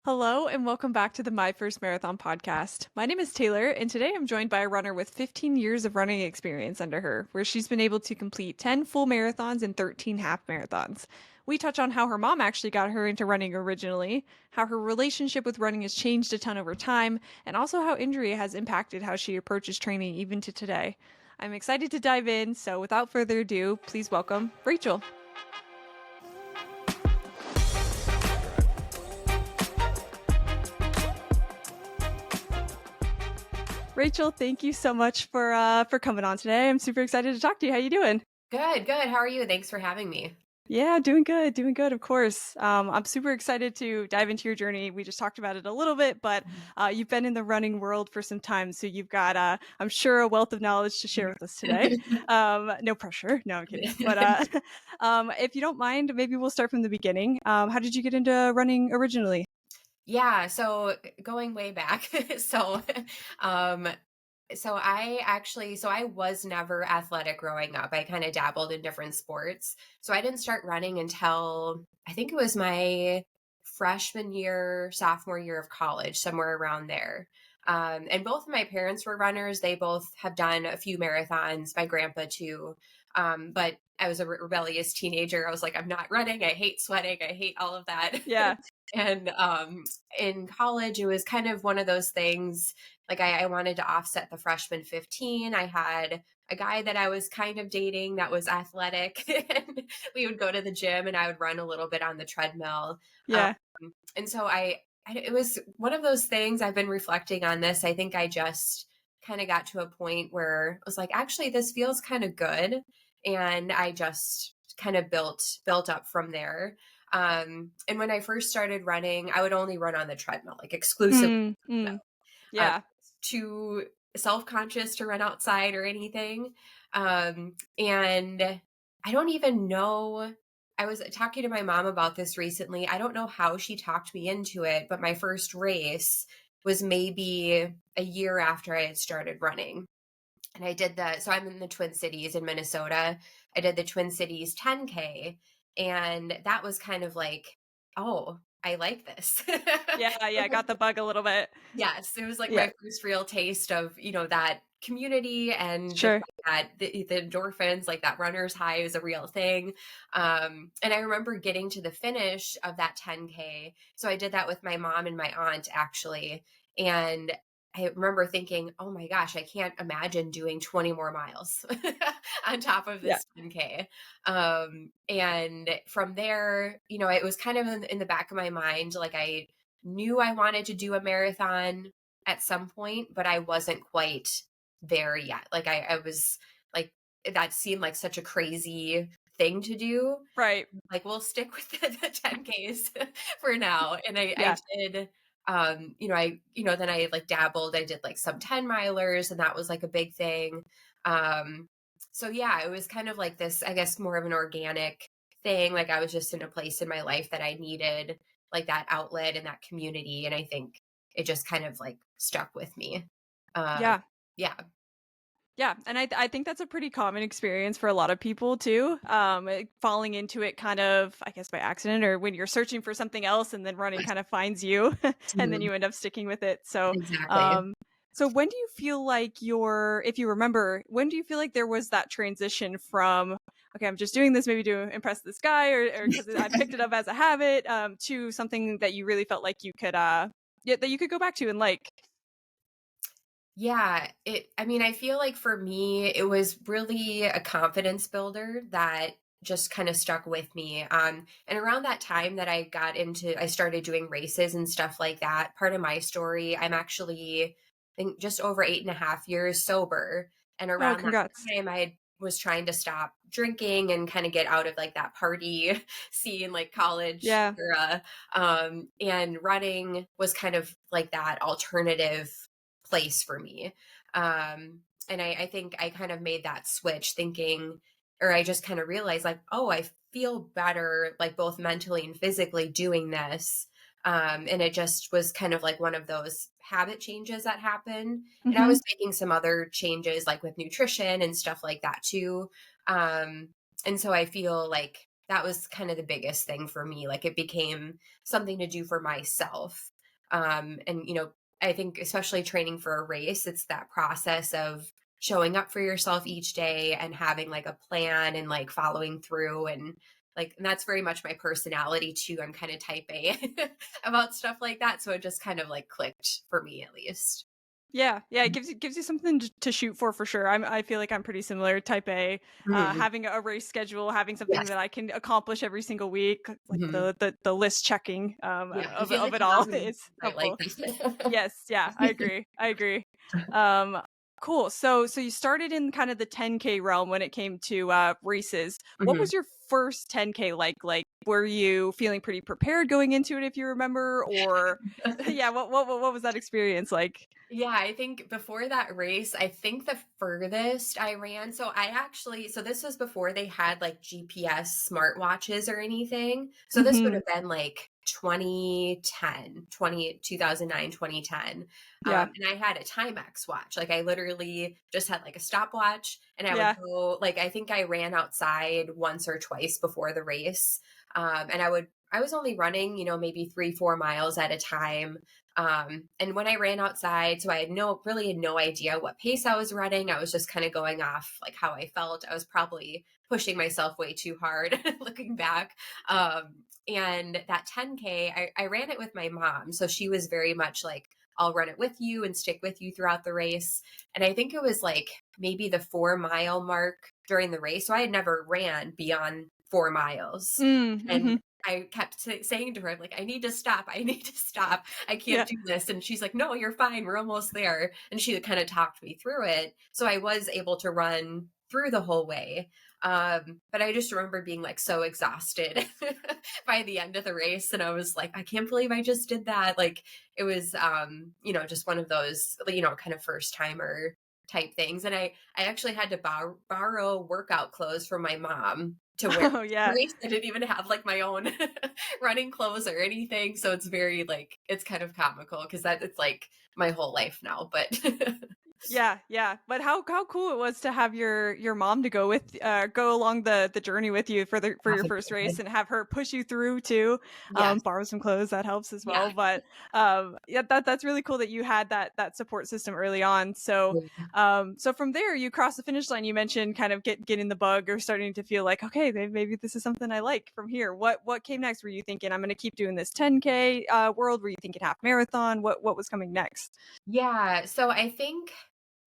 Hello and welcome back to the My First Marathon podcast. My name is Taylor, and today I'm joined by a runner with 15 years of running experience under her, where she's been able to complete 10 full marathons and 13 half marathons. We touch on how her mom actually got her into running originally, how her relationship with running has changed a ton over time, and also how injury has impacted how she approaches training even to today. I'm excited to dive in, so without further ado, please welcome Rachel. Rachel, thank you so much for coming on today. I'm super excited to talk to you. How you doing? Good, good. How are you? Thanks for having me. Yeah, doing good, of course. I'm super excited to dive into your journey. We just talked about it a little bit, but Mhm. you've been in the running world for some time, so you've got, I'm sure, a wealth of knowledge to share with us today. No pressure. No, I'm kidding. But if you don't mind, maybe we'll start from the beginning. How did you get into running originally? Yeah, so going way back. So um I was never athletic growing up. I kind of dabbled in different sports. So I didn't start running until I think it was my freshman year, sophomore year of college, somewhere around there. And both of my parents were runners. They both have done a few marathons, my grandpa too. But I was a rebellious teenager. I was like, I'm not running. I hate sweating. I hate all of that. Yeah, And in college, it was kind of one of those things. Like I wanted to offset the freshman 15. I had a guy that I was kind of dating that was athletic, and we would go to the gym, and I would run a little bit on the treadmill. Um, yeah. and so it was one of those things. I've been reflecting on this. I think I just kind of got to a point where I was like, actually, this feels kind of good, and I just kind of built up from there. And when I first started running, I would only run on the treadmill, like exclusively Mm, treadmill. mm, Um, yeah. too self-conscious to run outside or anything. And I don't even know. I was talking to my mom about this recently. I don't know how she talked me into it, but my first race was maybe a year after I had started running. And so I'm in the Twin Cities in Minnesota. I did the Twin Cities 10K. And that was kind of like, oh, I like this. Yeah, yeah, got the bug a little bit. Yes, it was like Yeah, my first real taste of, that community and the sure. fact that the endorphins, like that runner's high is a real thing. And I remember getting to the finish of that 10K. So I did that with my mom and my aunt actually. And I remember thinking, oh my gosh, I can't imagine doing 20 more miles on top of Yeah. this 10K. And from there, it was kind of in the back of my mind, like I knew I wanted to do a marathon at some point, but I wasn't quite there yet. Like I was like, that seemed like such a crazy thing to do. Right. Like, we'll stick with the 10Ks for now. And I Yeah. did, then I like dabbled. I did like some 10 milers, and that was like a big thing. So yeah, it was kind of like this, I guess, more of an organic thing. Like I was just in a place in my life that I needed like that outlet and that community. And I think it just kind of like stuck with me. Um, Yeah. yeah. Yeah, and I think that's a pretty common experience for a lot of people too. Falling into it kind of, I guess, by accident, or when you're searching for something else, and then running kind of finds you, and then Mhm. you end up sticking with it. So, Exactly. um, so when do you feel like if you remember, when do you feel like there was that transition from, okay, I'm just doing this maybe to impress this guy, or because I picked it up as a habit, to something that you really felt like you could, yeah, that you could go back to and like. Yeah, I mean, I feel like for me, it was really a confidence builder that just kind of stuck with me. And around that time that I started doing races and stuff like that, part of my story, I'm actually, I think, just over 8.5 years sober. And Oh, around that congrats! time, I was trying to stop drinking and kind of get out of like that party scene, like college Yeah, era. And running was kind of like that alternative place for me. And I think I kind of made that switch thinking, or I just kind of realized like, oh, I feel better, like both mentally and physically doing this. And it just was kind of like one of those habit changes that happen. And I mm-hmm. was making some other changes like with nutrition and stuff like that too. Um, and so I feel like that was kind of the biggest thing for me. Like it became something to do for myself. And, I think especially training for a race, it's that process of showing up for yourself each day and having like a plan and like following through and that's very much my personality too. I'm kind of type A about stuff like that. So it just kind of like clicked for me at least. Yeah, yeah, it gives you something to shoot for sure. I feel like I'm pretty similar, type A. Mhm. Having a race schedule, having something Yes. that I can accomplish every single week, like Mhm. the list checking Yeah. I feel of like it a all lot of is right like helpful. that. Yes, yeah, I agree. I agree. Um, cool. So you started in kind of the 10K realm when it came to races. What Mhm. was your first 10K like? Like, were you feeling pretty prepared going into it, if you remember, or yeah, what was that experience like? Yeah, I think before that race, I think the furthest I ran, so this was before they had like GPS smartwatches or anything. So this would Hmm. have been like 2010, 2009, 2010. Yeah, And I had a Timex watch. Like I literally just had like a stopwatch and I would yeah. go, like, I think I ran outside once or twice before the race. I was only running, maybe 3, 4 miles at a time. And when I ran outside, so I really had no idea what pace I was running. I was just kind of going off like how I felt. I was probably pushing myself way too hard looking back. And that 10K, I ran it with my mom. So she was very much like, I'll run it with you and stick with you throughout the race. And I think it was like maybe the 4 mile mark during the race. So I had never ran beyond 4 miles. Mm, And mhm. I kept saying to her, I'm like, I need to stop. I need to stop. I can't Yeah. do this. And she's like, no, you're fine. We're almost there. And she kind of talked me through it. So I was able to run through the whole way. But I just remember being like so exhausted by the end of the race. And I was like, I can't believe I just did that. Like it was, just one of those, kind of first timer type things. And I actually had to borrow workout clothes from my mom to wear Oh, the yeah. race. I didn't even have like my own running clothes or anything. So it's very like, it's kind of comical because it's like my whole life now. But Yeah, yeah. But how cool it was to have your mom to go along the journey with you for your first race definitely. and have her push you through too. Yes. Borrow some clothes, that helps as Yeah. well. But yeah, that's really cool that you had that support system early on. So Yeah. so from there you cross the finish line. You mentioned kind of getting the bug or starting to feel like, okay, maybe this is something I like from here. What came next? Were you thinking I'm gonna keep doing this 10K world? Were you thinking half marathon? What was coming next? Yeah. So I think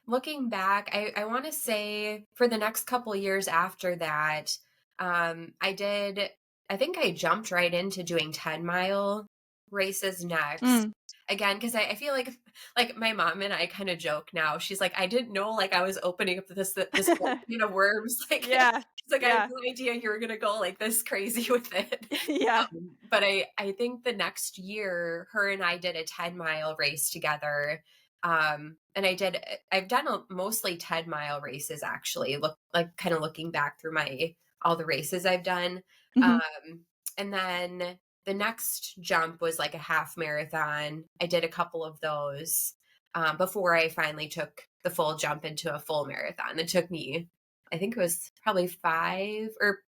looking back, I want to say for the next couple years after that, I think I jumped right into doing 10-mile races next. Mm. Again, because I feel like my mom and I kind of joke now. She's like, I didn't know like I was opening up this whole can of worms. Like Yeah, she's like, I had yeah, no idea you were gonna go like this crazy with it. yeah. But I think the next year, her and I did a 10-mile race together. And I've done mostly 10-mile races actually, kind of looking back through all the races I've done. Mhm. Um, and then the next jump was like a half marathon. I did a couple of those before I finally took the full jump into a full marathon. It took me, I think it was probably 5 or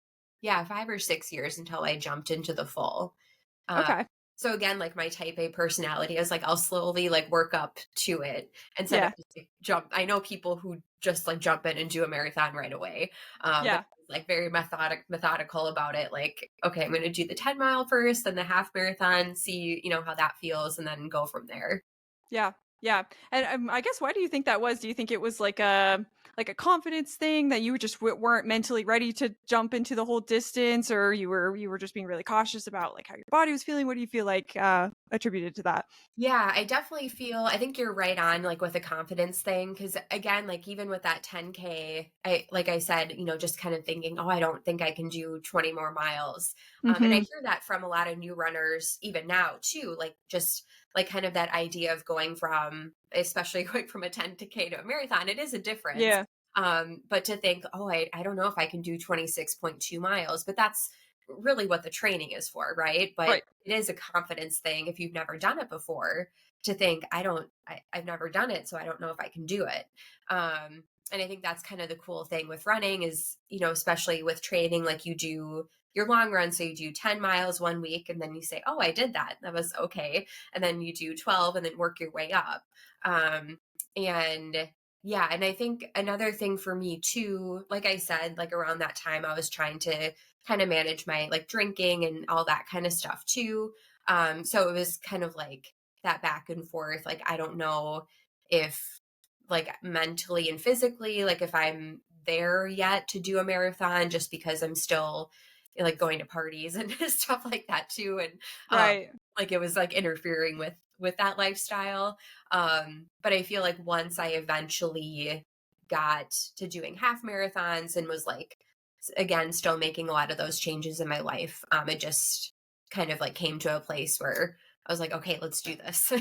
6 years until I jumped into the full. Uh, Okay. so again, like my type A personality is like I'll slowly like work up to it instead of Yeah, just like, jump. I know people who just like jump in and do a marathon right away. But yeah, like very methodical about it. Like, okay, I'm gonna do the 10 mile first, then the half marathon, see, how that feels, and then go from there. yeah, yeah. And I guess why do you think that was? Do you think it was like a confidence thing that you just weren't mentally ready to jump into the whole distance, or you were just being really cautious about like how your body was feeling? What do you feel like attributed to that? Yeah, I think you're right on like with the confidence thing cuz again like even with that 10K, I like I said, just kind of thinking, "Oh, I don't think I can do 20 more miles." And I Mhm. hear that from a lot of new runners even now too, like just like kind of that idea of going from especially going from a 10K to a marathon, it is a difference. Yeah. But to think, "Oh, I don't know if I can do 26.2 miles," but that's really what the training is for, right? But Right. it is a confidence thing if you've never done it before to think I've never done it, so I don't know if I can do it. And I think that's kind of the cool thing with running is, especially with training like you do your long run. So you do 10 miles one week and then you say, oh, I did that. That was okay. And then you do 12 and then work your way up. Um, and yeah, and I think another thing for me too, like I said, like around that time, I was trying to kind of manage my like drinking and all that kind of stuff too. So it was kind of like that back and forth. Like, I don't know if like mentally and physically, like if I'm there yet to do a marathon just because I'm still like going to parties and stuff like that too. And Right. like it was like interfering with that lifestyle. But I feel like once I eventually got to doing half marathons and was like again still making a lot of those changes in my life, it just kind of like came to a place where I was like, okay, let's do this.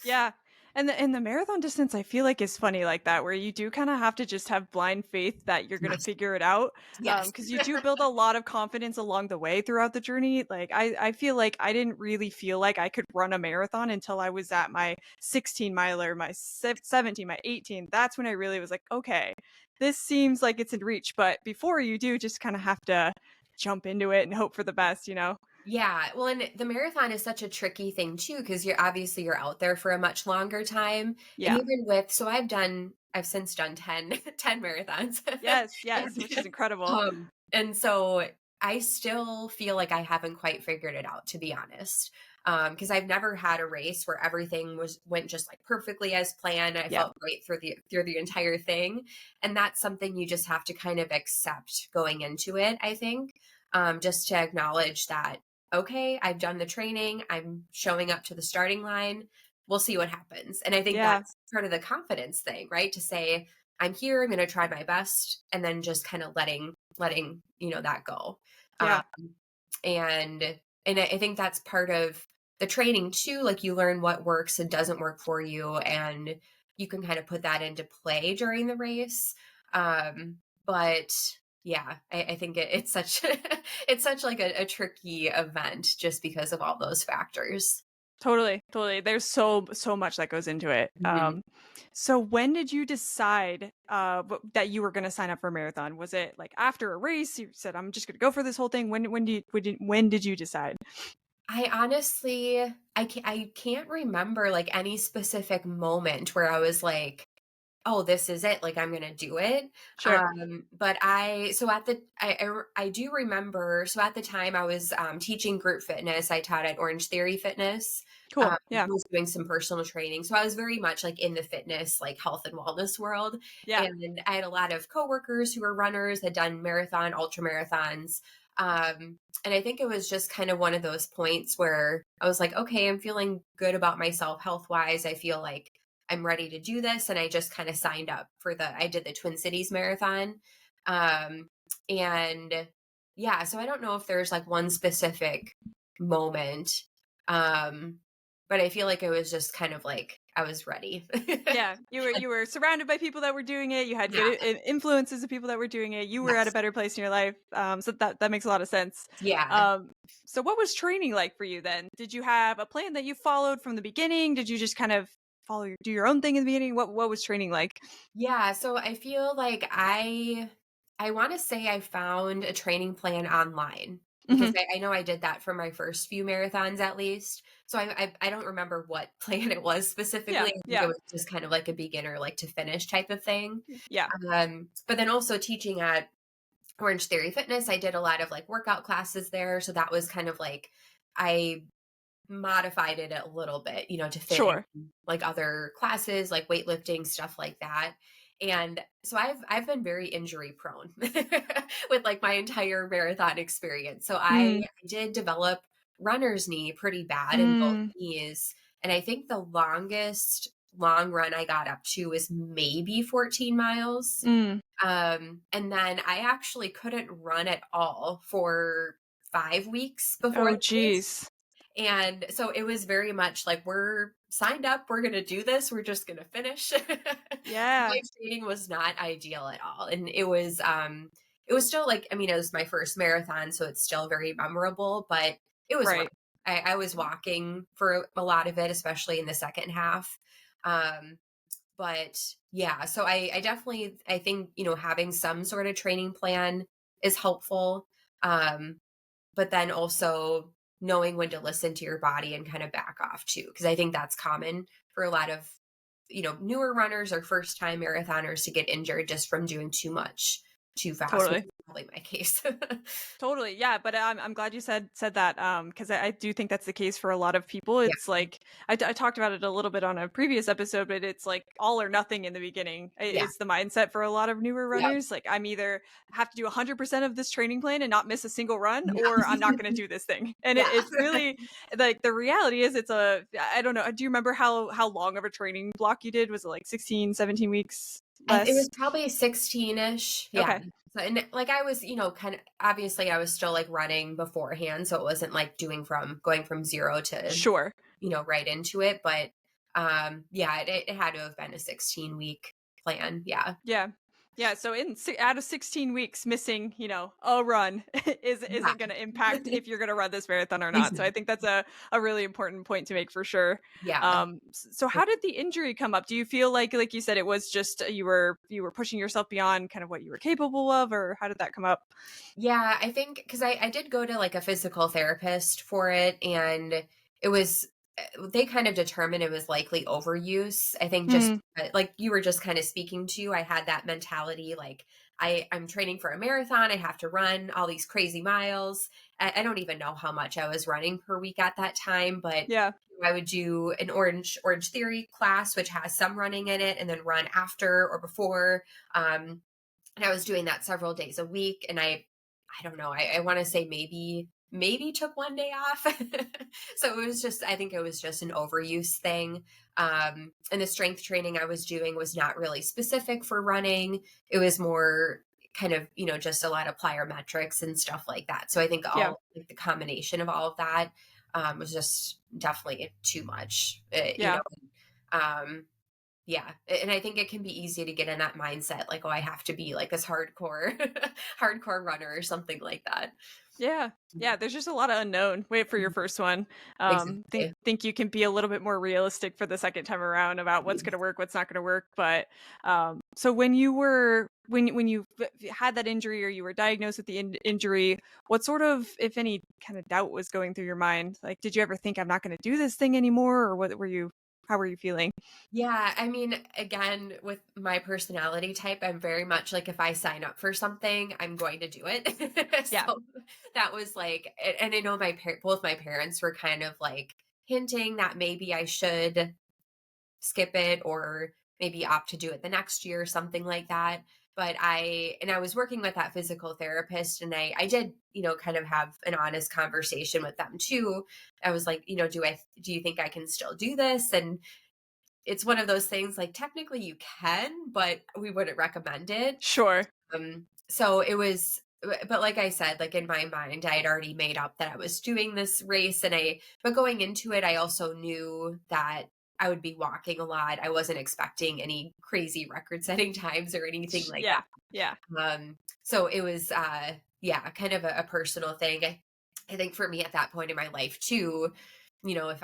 Yeah. And the marathon distance I feel like is funny like that, where you do kind of have to just have blind faith that you're going to Yes. figure it out. Yes. Because you do build a lot of confidence along the way throughout the journey. Like I feel like I didn't really feel like I could run a marathon until I was at my 16 miler, my 17, my 18. That's when I really was like, okay, this seems like it's in reach. But before you do just kind of have to jump into it and hope for the best, you know? Yeah, well, and the marathon is such a tricky thing too, because you're out there for a much longer time. And Yeah. even so I've since done 10, 10 marathons. Yes, yes, which is and, incredible. and so I still feel like I haven't quite figured it out, to be honest. Because I've never had a race where everything went just like perfectly as planned. I Yeah. felt great through the entire thing. And that's something you just have to kind of accept going into it, I think. Just to acknowledge that okay, I've done the training, I'm showing up to the starting line, we'll see what happens. And I think Yeah. that's part of the confidence thing, right? To say, I'm here, I'm going to try my best, and then just kind of letting, that go. Um, Yeah. and I think that's part of the training too. Like you learn what works and doesn't work for you, and you can kind of put that into play during the race. But yeah, I think it's such it's such like a tricky event just because of all those factors. Totally, totally. There's so much that goes into it. Mhm. So when did you decide that you were going to sign up for a marathon? Was it like after a race? You said, "I'm just going to go for this whole thing." When did you decide? I honestly I can't remember like any specific moment where I was like, oh, this is it. Like I'm gonna do it. Sure. But I so at the I do remember. So at the time I was teaching group fitness. I taught at Orange Theory Fitness. Cool. I Yeah. was doing some personal training, so I was very much like in the fitness, like health and wellness world. Yeah. And I had a lot of coworkers who were runners, had done marathon, ultra marathons. And I think it was just kind of one of those points where I was like, okay, I'm feeling good about myself health wise. I feel like I'm ready to do this. And I just kind of signed up for I did the Twin Cities Marathon. And yeah, so I don't know if there's like one specific moment. Um, but I feel like it was just kind of like I was ready. Yeah. Like, You were surrounded by people that were doing it. You had yeah, good influences of people that were doing it. You were at a yes, better place in your life. So that makes a lot of sense. yeah. Um, so what was training like for you then? Did you have a plan that you followed from the beginning? Did you just kind of do your own thing in the beginning? What was training like? Yeah, so I feel like I want to say I found a training plan online because Mhm. I know I did that for my first few marathons at least. So I don't remember what plan it was specifically. Yeah, I think it yeah, was just kind of like a beginner like to finish type of thing. yeah, But then also teaching at Orange Theory Fitness, I did a lot of like workout classes there. So that was kind of like I modified it a little bit, to fit sure. in like other classes, like weightlifting, stuff like that. And so I've been very injury prone with like my entire marathon experience. So I Mm, did develop runner's knee pretty bad in both mm, knees. And I think the longest long run I got up to was maybe 14 miles. mm. And then I actually couldn't run at all for 5 weeks before Oh, the race. geez. And so it was very much like, we're signed up, we're going to do this, we're just going to finish. My Yeah, training was not ideal at all. And it was still like, I mean, it was my first marathon, so it's still very memorable, but it was rough. right. I was walking for a lot of it, especially in the second half. Um, but yeah, so I definitely, I think, having some sort of training plan is helpful. Um, but then also knowing when to listen to your body and kind of back off too. Cause I think that's common for a lot of, newer runners or first time marathoners to get injured just from doing too much too fast, which Totally. is probably my case. Totally. Yeah, but I'm glad you said that because I do think that's the case for a lot of people. Yeah. It's like I talked about it a little bit on a previous episode, but it's like all or nothing in the beginning. Yeah. It's the mindset for a lot of newer Yeah. runners. Like I'm either have to do 100% of this training plan and not miss a single run, Yeah. or I'm not going to do this thing. And Yeah. it's really like the reality is it's I don't know. Do you remember how long of a training block you did? Was it like 16, 17 weeks It less? was probably 16-ish. Yeah. Okay. So, and like I was, kind of obviously I was still like running beforehand, so it wasn't like going from 0 to, Sure. right into it, but yeah, it had to have been a 16-week plan. Yeah. Yeah. Yeah, so out of 16 weeks, missing, a run Yeah. isn't going to impact if you're going to run this marathon or not. So I Exactly. think that's a really important point to make for sure. Yeah. So how did the injury come up? Do you feel like you said, it was just you were pushing yourself beyond kind of what you were capable of, or how did that come up? Yeah, I think because I did go to like a physical therapist for it, and it was they kind of determined it was likely overuse. I think just Hmm. like you were just kind of speaking to, I had that mentality like I'm training for a marathon, I have to run all these crazy miles. I don't even know how much I was running per week at that time, but Yeah. I would do an Orange Theory class, which has some running in it, and then run after or before. And I was doing that several days a week, and I don't know, I want to say maybe took one day off. So it was just, I think it was just an overuse thing. And the strength training I was doing was not really specific for running. It was more kind of, just a lot of plyometrics and stuff like that. So I think Yeah. all like the combination of all of that was just definitely too much. Yeah. Um, yeah, and I think it can be easy to get in that mindset, like, "Oh, I have to be like this hardcore hardcore runner," or something like that. Yeah. Yeah, there's just a lot of unknown. Wait for your Mhm. first one. Exactly. Think you can be a little bit more realistic for the second time around about what's going to work, what's not going to work. But so when you had that injury or you were diagnosed with the injury, what sort of, if any, kind of doubt was going through your mind? Like, did you ever think I'm not going to do this thing anymore, or what were you? How were you feeling? Yeah, I mean, again, with my personality type, I'm very much like if I sign up for something, I'm going to do it. Yeah. So that was like, and I know both my parents were kind of like hinting that maybe I should skip it or maybe opt to do it the next year or something like that. But I was working with that physical therapist, and I did, kind of have an honest conversation with them too. I was like, do you think I can still do this? And it's one of those things like technically you can, but we wouldn't recommend it. Sure. So it was, but like I said, like in my mind, I had already made up that I was doing this race, but going into it, I also knew that I would be walking a lot. I wasn't expecting any crazy record setting times or anything like Yeah. that. Yeah. So it was, yeah, kind of a personal thing. I think for me at that point in my life too, if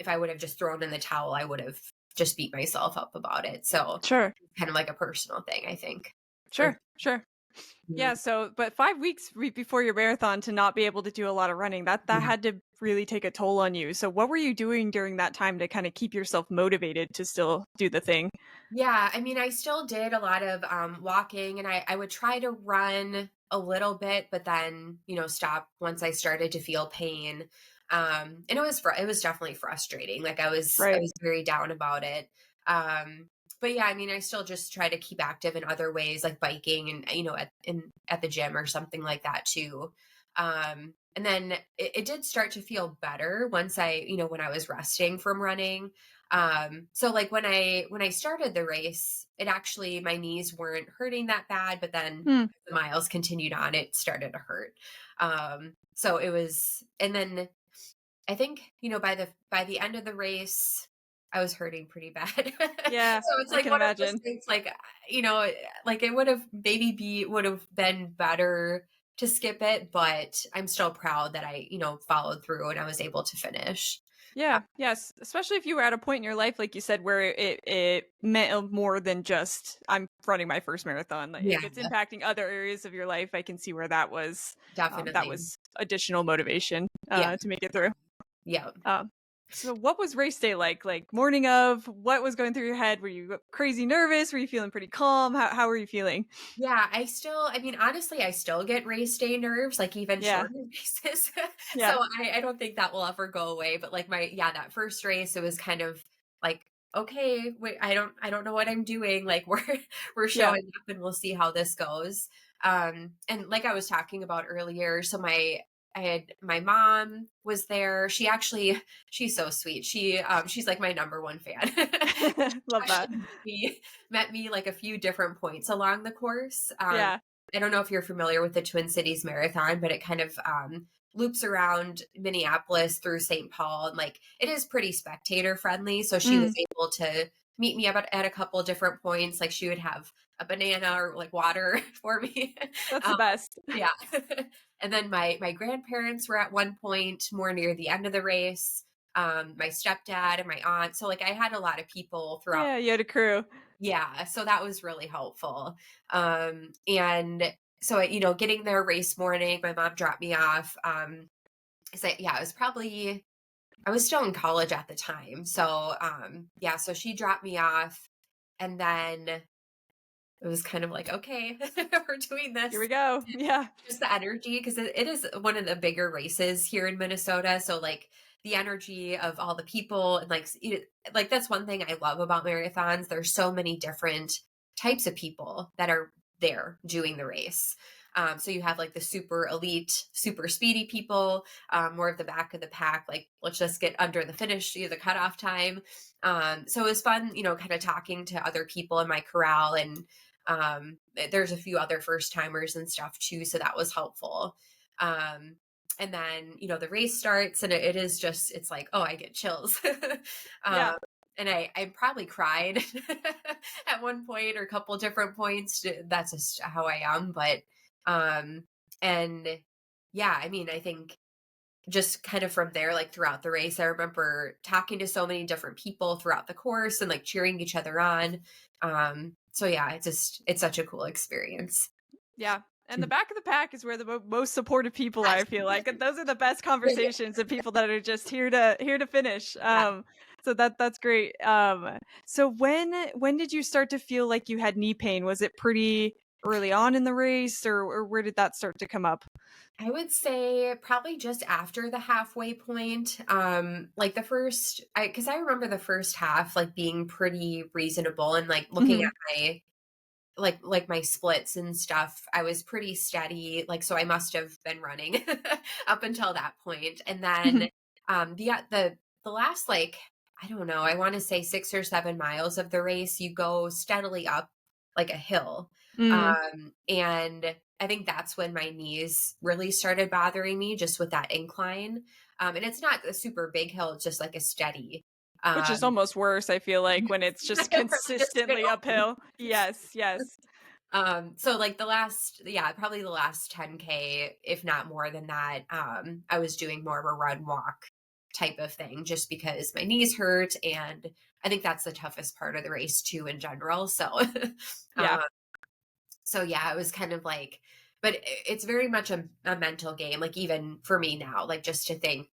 I would have just thrown in the towel, I would have just beat myself up about it. So Sure. kind of like a personal thing, I think. For Sure. Sure. Mhm. Yeah, so but 5 weeks before your marathon to not be able to do a lot of running, that Yeah. had to really take a toll on you. So what were you doing during that time to kind of keep yourself motivated to still do the thing? Yeah, I mean, I still did a lot of walking, and I would try to run a little bit, but then stop once I started to feel pain. And it was definitely frustrating. Like I Right. was very down about it. Um, but yeah, I mean, I still just try to keep active in other ways, like biking and at the gym or something like that too. And then it did start to feel better once when I was resting from running. So like when I started the race, it actually my knees weren't hurting that bad, but then Hmm. the miles continued on, it started to hurt. So it was, and then I think, by the end of the race, I was hurting pretty bad. Yeah, So it's I like can one of those imagine. things like, you know, like it would have been better to skip it, but I'm still proud that I, followed through and I was able to finish. Yeah, yes, especially if you were at a point in your life, like you said, where it meant more than just I'm running my first marathon. Like if Yeah, it's impacting other areas of your life, I can see where that definitely. was additional motivation Yeah, to make it through. yeah. Um, so what was race day like? Like morning of, what was going through your head? Were you crazy nervous? Were you feeling pretty calm? How were you feeling? Yeah, I mean, honestly, I still get race day nerves, like even Yeah, shorter races. So yeah, I don't think that will ever go away. But like yeah, that first race, it was kind of like, okay, wait, I don't know what I'm doing. Like we're yeah. showing up and we'll see how this goes. And like I was talking about earlier, so I had my mom was there. She's so sweet. She's like my number one fan. Love that. Actually met me like a few different points along the course. Yeah. I don't know if you're familiar with the Twin Cities Marathon, but it kind of loops around Minneapolis through St. Paul, and like it is pretty spectator friendly. So she was Mm, able to meet me up at a couple different points. Like she would have a banana or like water for me. that's the um, best. yeah. And then my grandparents were at one point more near the end of the race. My stepdad and my aunt. So like I had a lot of people throughout. Yeah, you had a crew. Yeah, so that was really helpful. And so getting there race morning, my mom dropped me off. So yeah, I was still in college at the time. So yeah, so she dropped me off, and then it was kind of like, okay, we're doing Here we this. go. Yeah. Just the energy, because it is one of the bigger races here in Minnesota. So like the energy of all the people and like like that's one thing I love about marathons. There's so many different types of people that are there doing the race. So you have like the super elite, super speedy people, more of the back of the pack, like let's just get under the finish, the cutoff time. So it was fun, kind of talking to other people in my corral, and there's a few other first timers and stuff too, so that was helpful. um and then the race starts, and it is just, it's like, oh, I get chills. Yeah. um and I probably cried at one point or a couple different points. That's just how I am. But um and yeah, I mean, I think just kind of from there, like throughout the race, I remember talking to so many different people throughout the course and like cheering each other on. So yeah, it's such a cool experience. Yeah. And the back of the pack is where the most supportive people are, Yes. I feel like. And those are the best Yeah. conversations and people that are just here to finish. Yeah. So that's great. So when did you start to feel like you had knee pain? Was it pretty early on in the race, or where did that start to come up? I would say probably just after the halfway point. Like the first, because I remember the first half like being pretty reasonable, and like looking Hmm. at my my splits and stuff, I was pretty steady. Like, so I must have been running up until that point. And then Hmm. the last, like, I don't know, I want to say 6 or 7 miles of the race, you go steadily up like a hill. Mm, And I think that's when my knees really started bothering me, just with that incline. And it's not a super big hill, it's just like a steady. which is Um, almost worse, I feel like, when it's yes, just just straight consistently over. uphill. Yes, yes. So like yeah, probably the last 10K, if not more than that, I was doing more of a run walk type of thing, just because my knees hurt. And I think that's the toughest part of the race too in general. So, Yeah. um, so yeah, it was kind of like, but it's very much a mental game. Like even for me now, like just to think,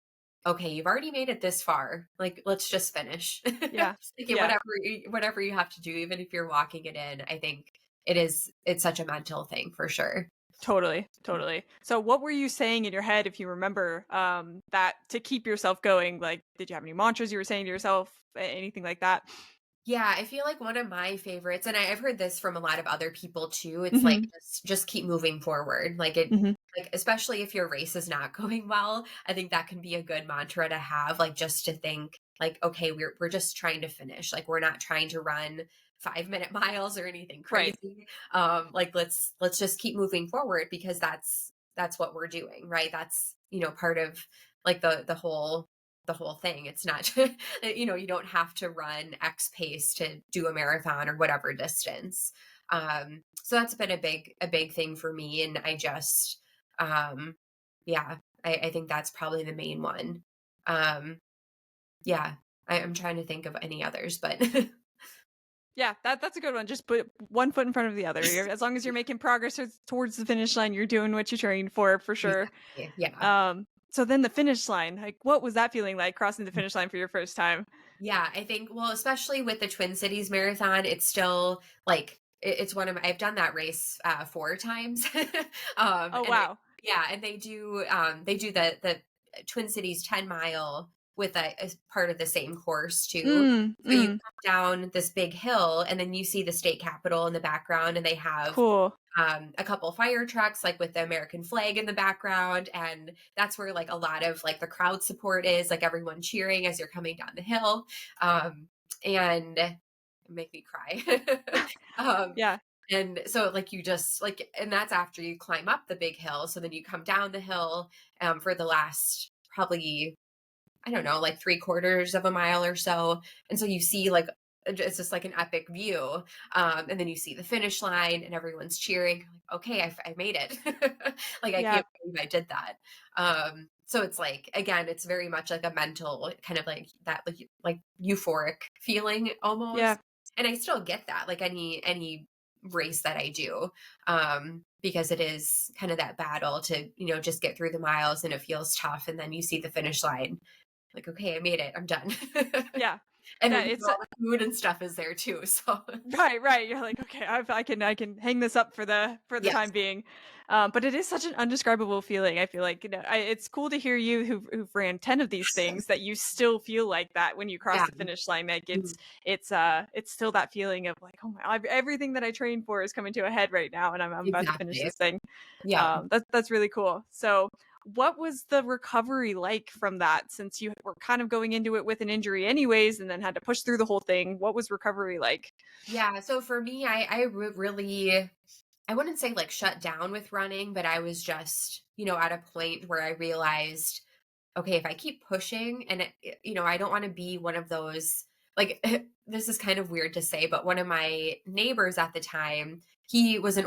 okay, you've already made it this far. Like, let's just finish. Yeah. Like, Yeah. whatever you have to do, even if you're walking it in, I think it's such a mental thing for sure. Totally, totally. So what were you saying in your head, if you remember, that to keep yourself going? Like, did you have any mantras you were saying to yourself, anything like that? Yeah, I feel like one of my favorites, and I've heard this from a lot of other people too. It's like Mhm. just keep moving forward. Like it, Mhm. like especially if your race is not going well, I think that can be a good mantra to have. Like just to think, like, okay, we're just trying to finish. Like we're not trying to run 5 minute miles or anything Right. crazy. Like let's just keep moving forward, because that's what we're doing, right? That's part of like the whole thing. It's not, you don't have to run X pace to do a marathon or whatever distance. So that's been a big thing for me. And I just, um, yeah, I think that's probably the main one. Um, Yeah. I'm trying to think of any others, but Yeah, that's a good one. Just put one foot in front of the other. As long as you're making progress towards the finish line, you're doing what you trained for sure. exactly. Yeah. So then the finish line, like what was that feeling like crossing the finish line for your first time? Yeah, I think, well, especially with the Twin Cities Marathon, it's still like it's one of I've done that race 4 times. Oh And wow. yeah, and they do the Twin Cities 10 mile with a part of the same course too. Mm, So you mm, come down this big hill and then you see the state capitol in the background, and they have cool. a couple fire trucks like with the American flag in the background, and that's where like a lot of like the crowd support is, like everyone cheering as you're coming down the hill. And make me cry. um Yeah. and so like you just like, and that's after you climb up the big hill, so then you come down the hill for the last probably, I don't know, like 3/4 of a mile or so. And so you see like it's just like an epic view. And then you see the finish line and everyone's cheering. You're like, okay, I made it. Like I Yeah. can't believe I did that. So it's like, again, it's very much like a mental kind of like that, like euphoric feeling Yeah. almost. And I still get that, like any race that I do. Because it is kind of that battle to, just get through the miles, and it feels tough. And then you see the finish line, like, "Okay, I made it. I'm done." Yeah. And Yeah. then all the food and stuff is there too, so Right, right. You're like, okay, I can hang this up for the yes. time being. But it is such an undescribable feeling. I feel like it's cool to hear you who've ran 10 of these things that you still feel like that when you cross Yeah. the finish line. Like Mhm. it's still that feeling of like, oh my, everything that I trained for is coming to a head right now, and I'm about to finish Exactly. this thing. Yeah. That's really cool. So what was the recovery like from that, since you were kind of going into it with an injury anyways and then had to push through the whole thing? What was recovery like? Yeah, so for me, really, I wouldn't say like shut down with running, but I was just, at a point where I realized, okay, if I keep pushing and I don't want to be one of those, like this is kind of weird to say, but one of my neighbors at the time, he was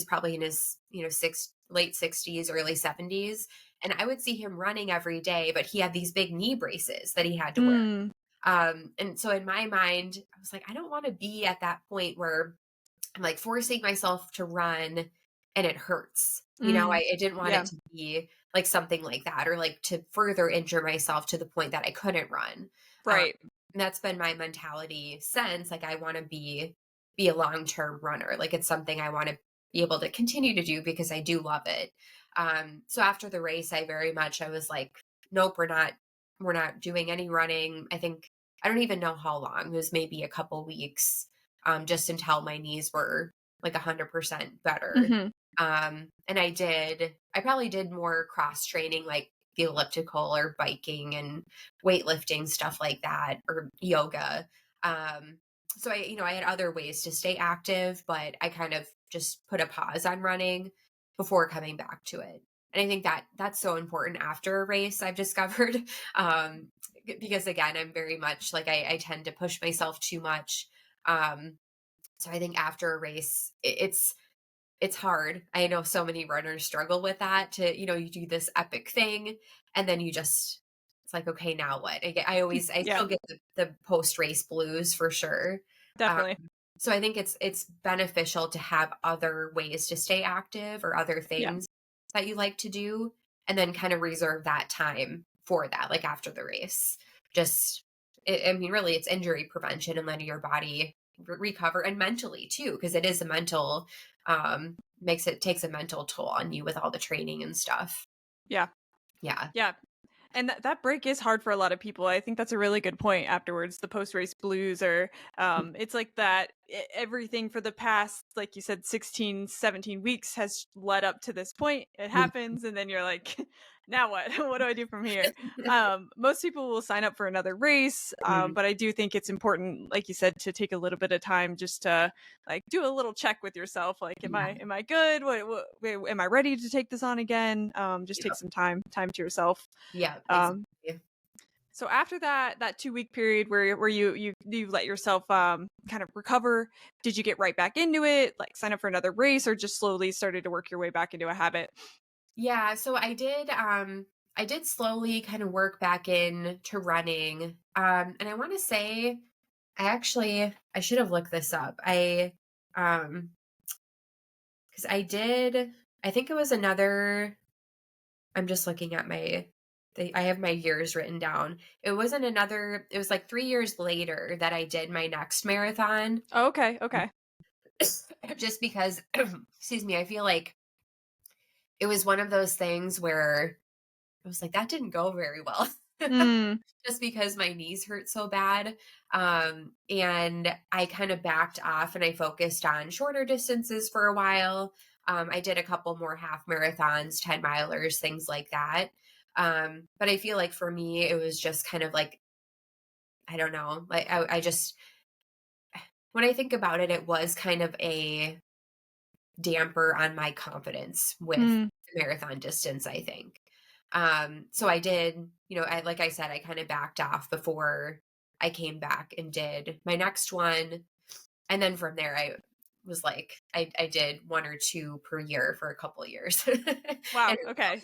probably in his, late 60s, early 70s, and I would see him running every day, but he had these big knee braces that he had to wear. Mm, And so in my mind, I was like, I don't want to be at that point where I'm like forcing myself to run and it hurts. mm, I didn't want it yeah, to be like something like that, or like to further injure myself to the point that I couldn't run. Um, right. and that's been my mentality since. Like I want to be a long-term runner. Like it's something I want to be able to continue to do because I do love it. So after the race, I was like, nope, we're not doing any running. I don't even know how long. It was maybe a couple weeks, just until my knees were like 100% better. Mhm. And I probably did more cross training, like the elliptical or biking and weightlifting, stuff like that, or yoga. So I had other ways to stay active, but I kind of just put a pause on running before coming back to it. And I think that that's so important after a race, I've discovered. Um, because again, I'm very much like I tend to push myself too much. Um, so I think after a race, it's hard. I know so many runners struggle with that, to, you do this epic thing and then it's like, okay, now what? I Yeah, still get the post race blues for sure. Um, definitely. so I think it's beneficial to have other ways to stay active or other Yeah, things that you like to do, and then kind of reserve that time for that, like after the race. Just, I mean, really, it's injury prevention and letting your body recover, and mentally too, because it is a mental, takes a mental toll on you with all the training and stuff. yeah, Yeah. yeah. And that break is hard for a lot of people. I think that's a really good point afterwards. The post race blues are, it's like that everything for the past, like you said, 16, 17 weeks has led up to this point. It Mhm. happens. And then you're like, now what? What do I do from here? Most people will sign up for another race. Mhm. But I do think it's important, like you said, to take a little bit of time just to like do a little check with yourself. Like, Yeah. am I good? Am I ready to take this on again? Just take Yep. some time to yourself. Yeah, Um, exactly. so after that 2 week period where you let yourself kind of recover, did you get right back into it, like sign up for another race, or just slowly started to work your way back into a habit? Yeah, so I did. I did slowly kind of work back in to running. And I want to say I should have looked this up. Um because I think it was another I'm just looking at I have my years written down. It was like 3 years later that I did my next marathon. Oh, okay, okay. Just because, excuse me, I feel like it was one of those things where I was like, that didn't go very well. Mm, Just because my knees hurt so bad. And I kind of backed off and I focused on shorter distances for a while. I did a couple more half marathons, 10 milers, things like that. But I feel like for me, it was just kind of like, I don't know, like I just, when I think about it, it was kind of a damper on my confidence with mm, the marathon distance, I think. So I did, like I said, I kind of backed off before I came back and did my next one. And then from there, I was like, I did one or two per year for a couple of years. wow, okay.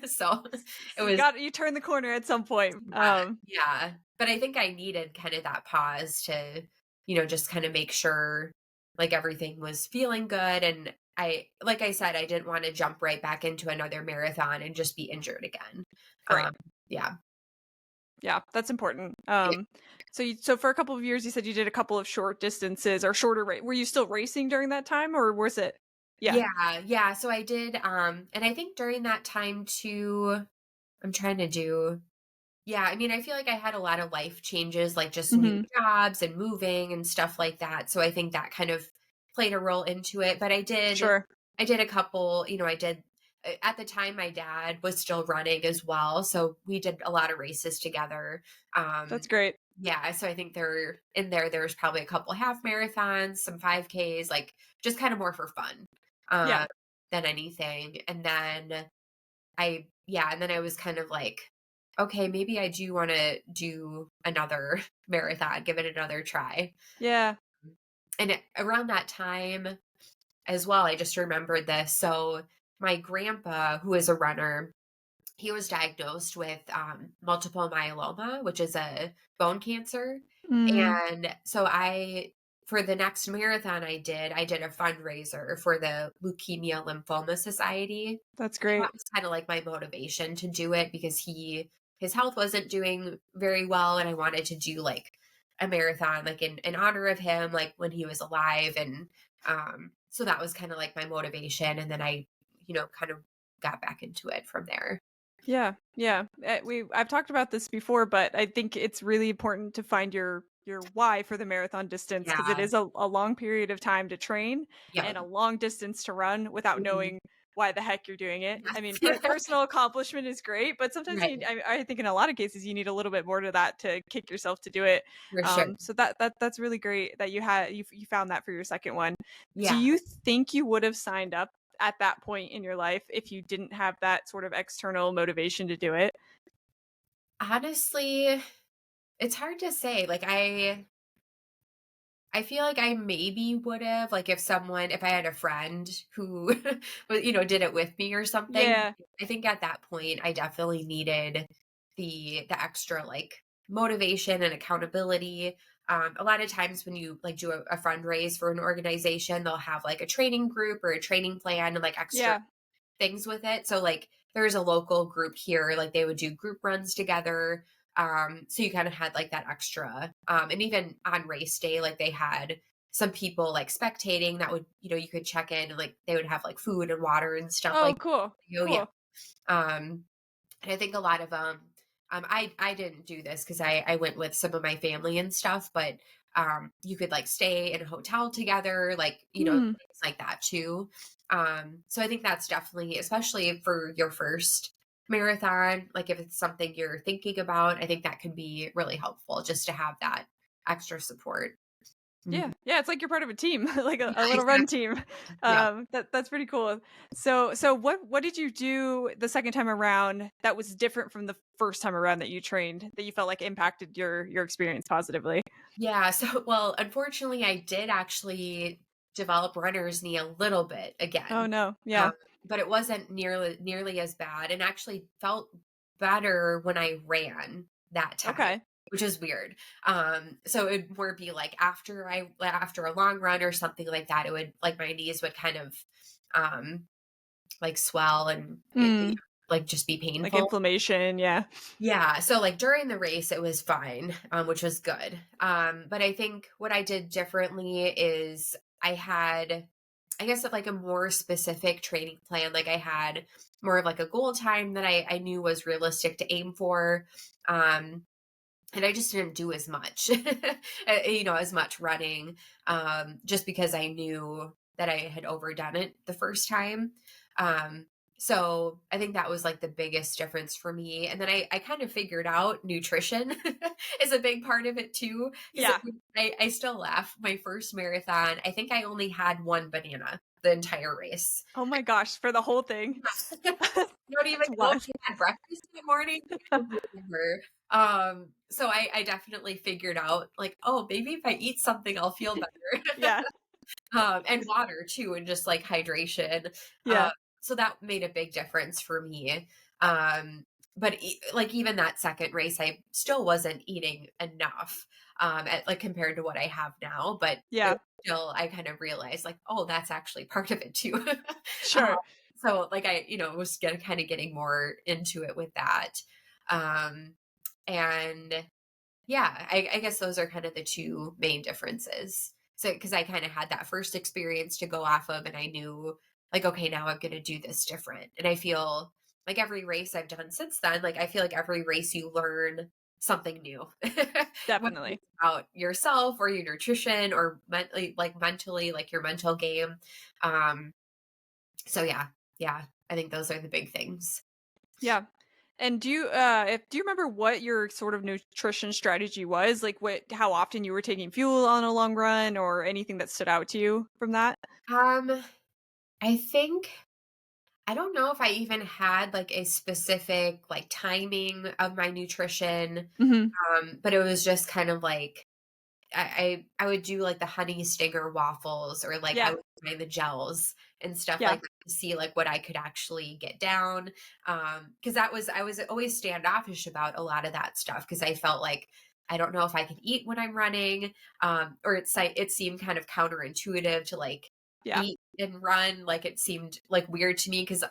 So it So you was, you turned the corner at some point. yeah. But I think I needed kind of that pause to, just kind of make sure like everything was feeling good. And like I said, I didn't want to jump right back into another marathon and just be injured again. Right. Um, yeah. Yeah, that's important. Yeah. So for a couple of years, you said you did a couple of short distances or shorter rate. Were you still racing during that time, or was it? Yeah. Yeah. Yeah. So I did, and I think during that time too, I'm trying to do, yeah, I mean, I feel like I had a lot of life changes, like just new Hmm. jobs and moving and stuff like that. So I think that kind of played a role into it. But Sure. I did a couple, at the time my dad was still running as well. So we did a lot of races together. That's Um, great. yeah, so I think there was probably a couple half marathons, some 5Ks, like just kind of more for fun Yeah. uh, than anything. And then I was kind of like, okay, maybe I do want to do another marathon, give it another try. Yeah. And around that time as well, I just remembered this. So my grandpa, who is a runner, he was diagnosed with multiple myeloma, which is a bone cancer. Mm, And so for the next marathon I did a fundraiser for the Leukemia Lymphoma Society. that's And that great. was kind of like my motivation to do it because his health wasn't doing very well. And I wanted to do like a marathon, like in honor of him, like when he was alive. And so that was kind of like my motivation. And then I, kind of got back into it from there. Yeah, yeah. I've talked about this before, but I think it's really important to find your why for the marathon distance because it Yeah. is a long period of time to train Yeah. and a long distance to run without Mhm. knowing why the heck you're doing it. I mean, Yes. personal accomplishment is great, but sometimes Right. I think in a lot of cases you need a little bit more to that to kick yourself to do it. For sure. So that's really great that you found that for your second one. Do Yeah. you think you would have signed up at that point in your life if you didn't have that sort of external motivation to do it? Honestly, it's hard to say. Like I feel like I maybe would have, like, if I had a friend who did it with me or something. Yeah. I think at that point I definitely needed the extra like motivation and accountability. A lot of times when you like do a fundraise for an organization, they'll have like a training group or a training plan and like extra Yeah. things with it. So like there's a local group here, like they would do group runs together. So you kind of had like that extra. And even on race day, like they had some people like spectating that would, you could check in and like they would have like food and water and stuff Oh, like, cool. yeah. Cool. Um, and I think a lot of I didn't do this because I went with some of my family and stuff, but you could like stay in a hotel together, like, Mm. things like that too. So I think that's definitely, especially for your first marathon, like if it's something you're thinking about, I think that can be really helpful just to have that extra support. Yeah. Mhm. Yeah, it's like you're part of a team, like Yeah, a little run exactly. team. Yeah. That's pretty cool. So what did you do the second time around that was different from the first time around that you trained that you felt like impacted your experience positively? Yeah. So, well, unfortunately, I did actually develop runner's knee a little bit Oh again. no. Um, Yeah. but it wasn't nearly as bad and actually felt better when I ran that time, Okay. which is weird. So it would more be like after a long run or something like that, it would like my knees would kind of um like swell and Mm, like just be like painful. inflammation. Yeah. Yeah, so, like, during the race, it was fine, which was good. But I think what I did differently is I had, I guess, like, a more specific training plan. Like, I had more of, like, a goal time that I knew was realistic to aim for, um, and I just didn't do as much, as much running, just because I knew that I had overdone it the first time. Um, so I think that was like the biggest difference for me. And then I kind of figured out nutrition is a big part of it too. Because Yeah. I still laugh. My first marathon, I think I only had one banana the entire race. Oh my gosh, for the whole thing. Don't even That's know wild. if you had breakfast in the morning. I don't remember. So I definitely figured out like, oh, maybe if I eat something, I'll feel better. Yeah. And water too, and just like hydration. Uh, Yeah. so that made a big difference for me. But like even that second race, I still wasn't eating enough, like compared to what I have now. But it Yeah. still, I kind of realized like, oh, that's actually part of it too. um, Sure. so like was kind of getting more into it with that. Um, and yeah, I guess those are kind of the two main differences. So, because I kind of had that first experience to go off of, and I knew, like, okay, now I'm going to do this different. And I feel like every race I've done since then, like, I feel like every race you learn something new, whether Definitely. it's about yourself or your nutrition or mentally, like your mental game. Um, so yeah, I think those are the big things. Yeah. And do you remember what your sort of nutrition strategy was? Like how often you were taking fuel on a long run or anything that stood out to you from that? Um, I think I don't know if I even had like a specific like timing of my nutrition, Mhm. but it was just kind of like I would do like the honey stinger waffles or like I Yeah. would find the gels and stuff Yeah. like that to see like what I could actually get down. Because I was always standoffish about a lot of that stuff because I felt like I don't know if I could eat when I'm running, or it seemed kind of counterintuitive to like Yeah. eat and run. Like it seemed like weird to me because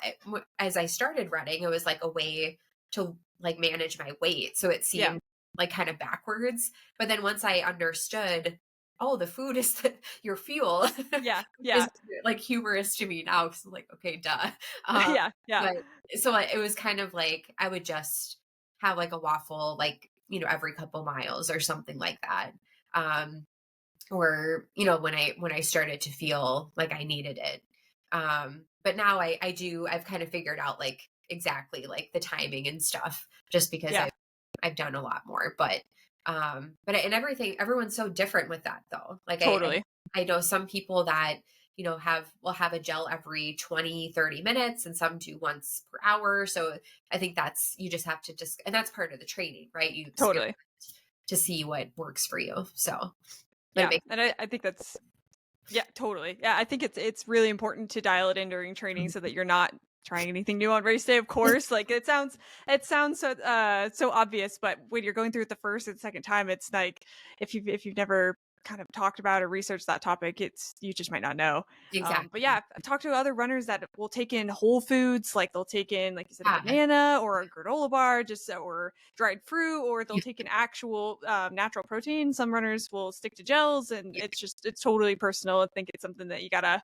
as I started running, it was like a way to like manage my weight, so it Yeah. seemed like kind of backwards. But then once I understood, oh, the food is your fuel, Yeah. is Yeah. like humorous to me now because I'm like, okay, duh. Um, Yeah. Yeah. but so it was kind of like I would just have like a waffle, like every couple miles or something like that. Um, or when I started to feel like I needed it. But now I've kind of figured out like exactly like the timing and stuff just because Yeah. I've done a lot more. But and everyone's so different with that though. Like Totally. I know some people that will have a gel every 20-30 minutes and some do once per hour. So I think that's you just have to just and that's part of the training, right? You experiment Totally. to see what works for you. So but it Yeah. makes And I think that's yeah, totally. Yeah, I think it's really important to dial it in during training so that you're not trying anything new on race day, of course. Like it sounds so obvious, but when you're going through it the first and second time, it's like if you've never kind of talked about or researched that topic, it's you just might not know. But yeah, exactly. I've talked to other runners that will take in whole foods, like they'll take in, like you said, a Yeah. banana or a granola bar, just or dried fruit, or they'll take an actual natural protein. Some runners will stick to gels, and Yeah, it's totally personal. I think it's something that you gotta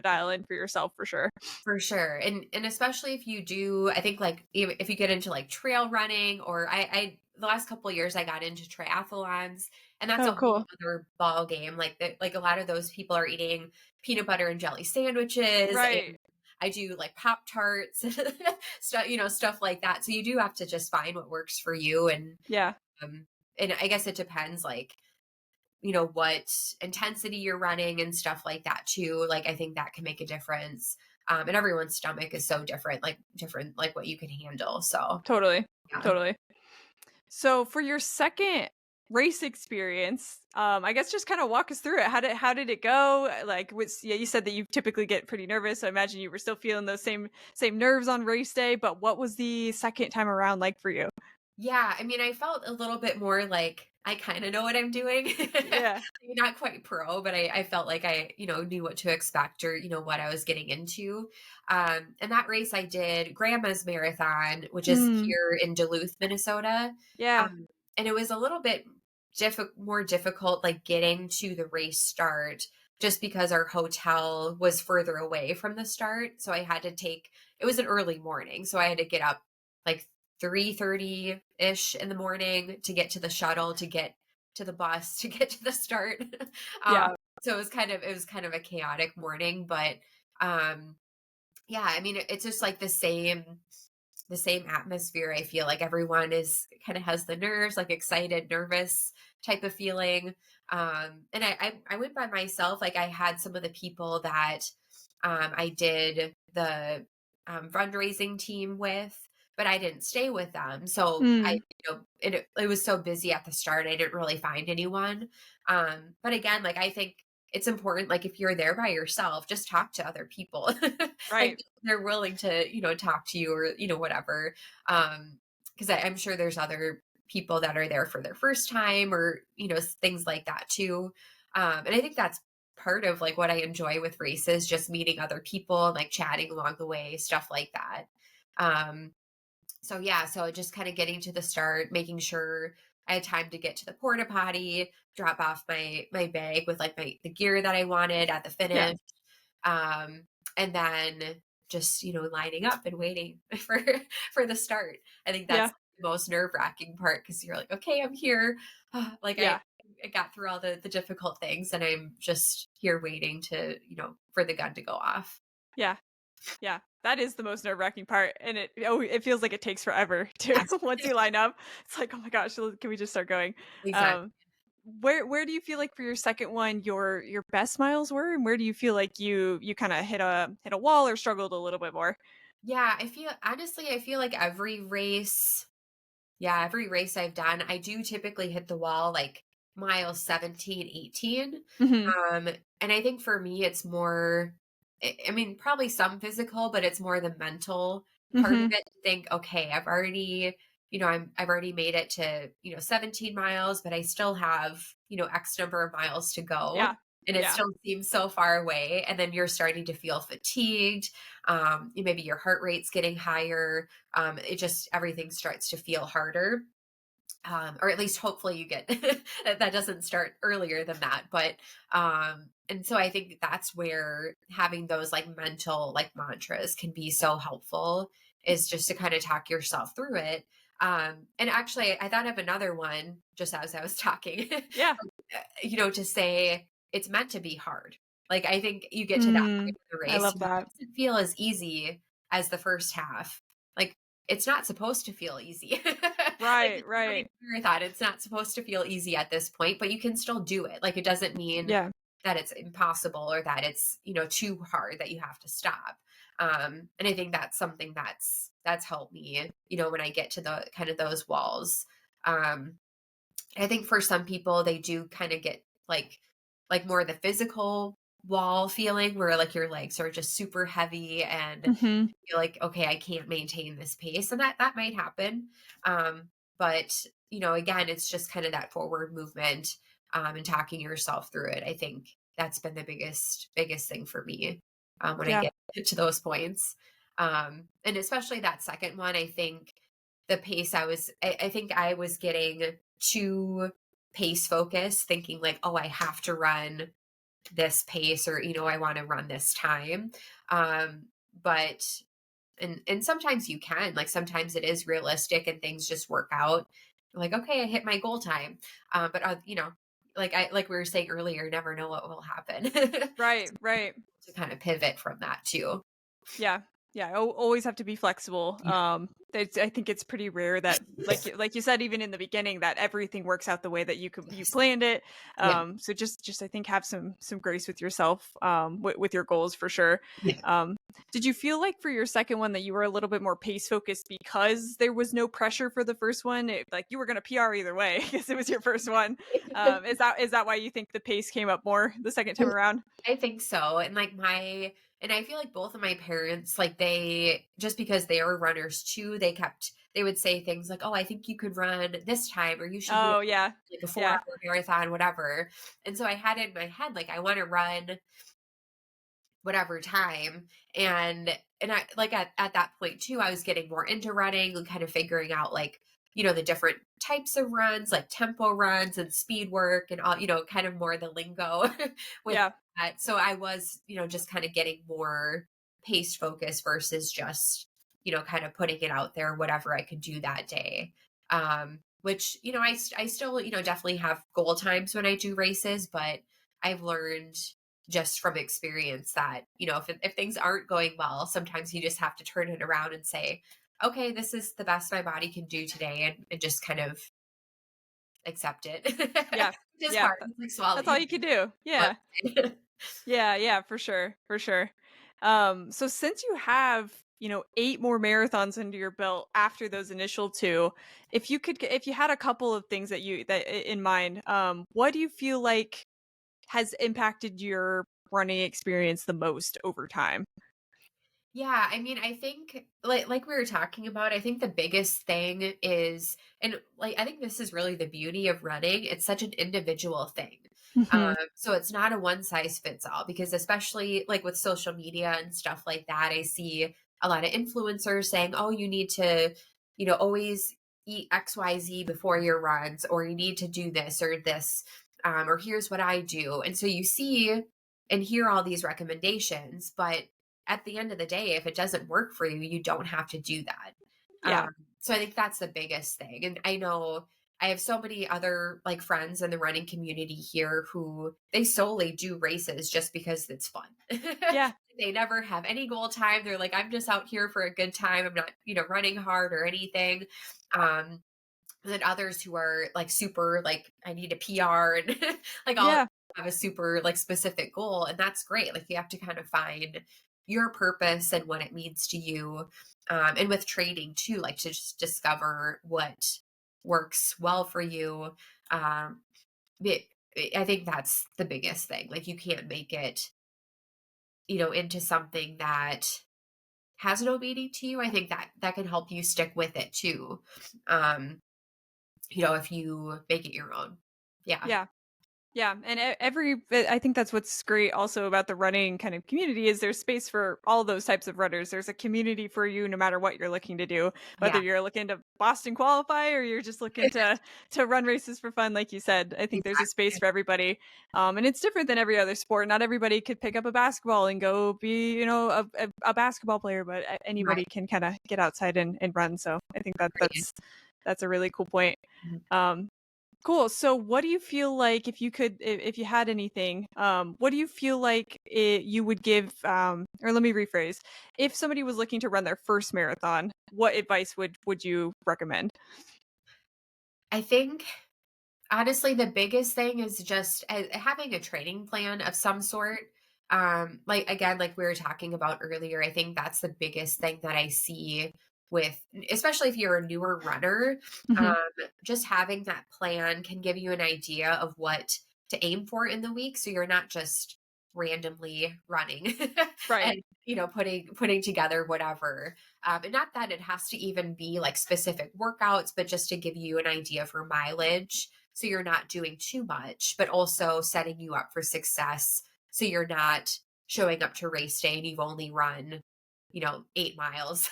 dial in for yourself for sure. for sure. And especially if you do, I think like even if you get into like trail running or I the last couple of years I got into triathlons and that's Oh, a whole cool. other ball game. Like a lot of those people are eating peanut butter and jelly sandwiches Right. and I do like Pop Tarts, stuff, stuff like that. So you do have to just find what works for you Yeah. um and I guess it depends like what intensity you're running and stuff like that too. Like I think that can make a difference. And everyone's stomach is so different like what you can handle. So Totally. yeah. Totally. So for your second race experience, I guess just kind of walk us through it. How did it go? Like, yeah, you said that you typically get pretty nervous, so I imagine you were still feeling those same nerves on race day. But what was the second time around like for you? Yeah, I mean, I felt a little bit more like I kind of know what I'm doing. Yeah. Maybe not quite pro, but I felt like I, knew what to expect or, what I was getting into. And that race I did Grandma's Marathon, which is Mm, here in Duluth, Minnesota. yeah. And it was a little bit more difficult, like getting to the race start just because our hotel was further away from the start. So I had to it was an early morning. So I had to get up like 3:30-ish in the morning to get to the shuttle, to get to the bus, to get to the start. Yeah. So it was kind of a chaotic morning, but um yeah, I mean it's just like the same atmosphere. I feel like everyone is kind of has the nerves, like excited, nervous type of feeling. And I went by myself. Like I had some of the people that I did the fundraising team with, but I didn't stay with them. So Mm, it was so busy at the start, I didn't really find anyone. But again, like I think it's important, like if you're there by yourself, just talk to other people. Like right. they're willing to, talk to you or, whatever. Because I'm sure there's other people that are there for their first time or, things like that too. And I think that's part of like what I enjoy with races, just meeting other people and like chatting along the way, stuff like that. Um, so yeah, so just kind of getting to the start, making sure I had time to get to the porta potty, drop off my bag with like the gear that I wanted at the Yeah. finish, um, and then just lining up and waiting for the start. I think that's Yeah. the most nerve wracking part because you're like, okay, I'm here. Like I. Yeah. I got through all the difficult things and I'm just here waiting to, for the gun to go off. Yeah. Yeah, that is the most nerve-wracking part, and it feels like it takes forever to Yes, once you line up. It's like, "Oh my gosh, can we just start going?" exactly. Um, where do you feel like for your second one, your best miles were, and where do you feel like you kinda hit a wall or struggled a little bit more? Yeah, I feel like every race I've done, I do typically hit the wall like mile 17, 18. Mhm, Um, and I think for me, it's more, I mean, probably some physical, but it's more the mental part of mhm. it to think, okay, I've already made it to, 17 miles, but I still have, X number of miles to go. Yeah. And it Yeah. still seems so far away. And then you're starting to feel fatigued. Maybe your heart rate's getting higher. It just everything starts to feel harder, or at least hopefully you get that doesn't start earlier than that. But and so I think that's where having those like mental like mantras can be so helpful, is just to kind of talk yourself through it. And actually I thought of another one just as I was talking. Yeah. To say it's meant to be hard. Like I think you get to that Mm, point in the I race, love that. it doesn't feel as easy as the first half. Like it's not supposed to feel easy. Like Right, if you're running right. a marathon, it's not supposed to feel easy at this point, but you can still do it. Like it doesn't mean Yeah. that it's impossible or that it's, too hard that you have to stop. And I think that's something that's helped me, when I get to the kind of those walls. Um, I think for some people they do kind of get like more the physical wall feeling where like your legs are just super heavy and Mhm. you're like, okay, I can't maintain this pace. And that might happen. But again, it's just kind of that forward movement, and talking yourself through it. I think that's been the biggest thing for me, when I Yeah. get to those points. And especially that second one, I think the pace I think I was getting too pace focused, thinking like, oh, I have to run this pace or, I want to run this time. But and sometimes you can, like sometimes it is realistic and things just work out. Like, okay, I hit my goal time. But like we were saying earlier, never know what will happen. Right, right. To kind of pivot from that too. Yeah. Yeah, always have to be flexible. Yeah. I think it's pretty rare that, like you said, even in the beginning, that everything works out the way that you Yes. planned it. Yeah. So just I think have some grace with yourself, with your goals for sure. Yeah. Did you feel like for your second one that you were a little bit more pace focused because there was no pressure for the first one? Like you were going to PR either way because it was your first one. Is that why you think the pace came up more the second time around? I think so. And like and I feel like both of my parents, like they, just because they are runners too, they would say things like, oh, I think you could run this time, or you should do Oh yeah, like a 4 hour yeah, marathon, whatever. And so I had in my head, like, I want to run whatever time. And I like at that point too, I was getting more into running and kind of figuring out like, the different types of runs, like tempo runs and speed work and all, kind of more the lingo with yeah, that. So I was, just kind of getting more pace focused versus just, kind of putting it out there, whatever I could do that day. Which, I still, definitely have goal times when I do races, but I've learned just from experience that, if things aren't going well, sometimes you just have to turn it around and say, okay, this is the best my body can do today, and just kind of accept it. yeah, Which is yeah. hard. It's like That's all swallowing you could do. your Yeah. blood. Yeah, yeah, for sure, for sure. So since you have, 8 more marathons under your belt after those initial 2, if you had a couple of things in mind, what do you feel like has impacted your running experience the most over time? Yeah, I mean, I think like we were talking about, I think the biggest thing is, and like I think this is really the beauty of running. It's such an individual thing. Mhm. So it's not a one size fits all, because especially like with social media and stuff like that, I see a lot of influencers saying, "Oh, you need to, always eat XYZ before your runs, or you need to do this or this, or here's what I do." And so you see and hear all these recommendations, but at the end of the day, if it doesn't work for you, you don't have to do that. Yeah. So I think that's the biggest thing. And I know I have so many other like friends in the running community here who they solely do races just because it's fun. Yeah. They never have any goal time. They're like, I'm just out here for a good time. I'm not, running hard or anything. Um, and then others who are like super like I need a PR and like all Yeah. have a super like specific goal, and that's great. Like you have to kind of find your purpose and what it means to you. And with training too, like to just discover what works well for you. Um, it, I think that's the biggest thing. Like you can't make it, into something that has no meaning to you. I think that can help you stick with it too. Um, if you make it your own. Yeah. Yeah. Yeah, and I think that's what's great also about the running kind of community is there's space for all those types of runners. There's a community for you no matter what you're looking to do, whether Yeah. you're looking to Boston qualify or you're just looking to run races for fun, like you said. I think there's a space Exactly. for everybody, and it's different than every other sport. Not everybody could pick up a basketball and go be a basketball player, but Right. anybody can kind of get outside and run. So I think Right. that's a really cool point. Mhm. Um, Cool. So what do you feel like if you had anything, what do you feel like you would give, or let me rephrase, if somebody was looking to run their first marathon, what advice would you recommend? I think honestly, the biggest thing is just having a training plan of some sort. Like again, like we were talking about earlier, I think that's the biggest thing that I see with, especially if you're a newer runner. Hmm. Um, just having that plan can give you an idea of what to aim for in the week, so you're not just randomly running Right. and putting together whatever. And not that it has to even be like specific workouts, but just to give you an idea for mileage, so you're not doing too much, but also setting you up for success. So you're not showing up to race day and you've only run, 8 miles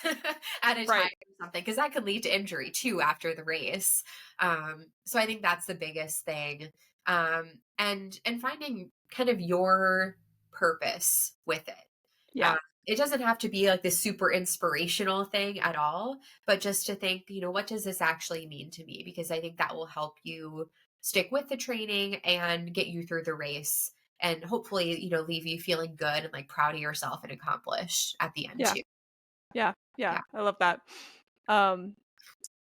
at a time Right. or something, because that could lead to injury too after the race. So I think that's the biggest thing. And finding kind of your purpose with it. Yeah. Um, it doesn't have to be like this super inspirational thing at all, but just to think, what does this actually mean to me? Because I think that will help you stick with the training and get you through the race, and hopefully, leave you feeling good and like proud of yourself and accomplished at the end Yeah. too. Yeah. Yeah. Yeah. I love that. Um,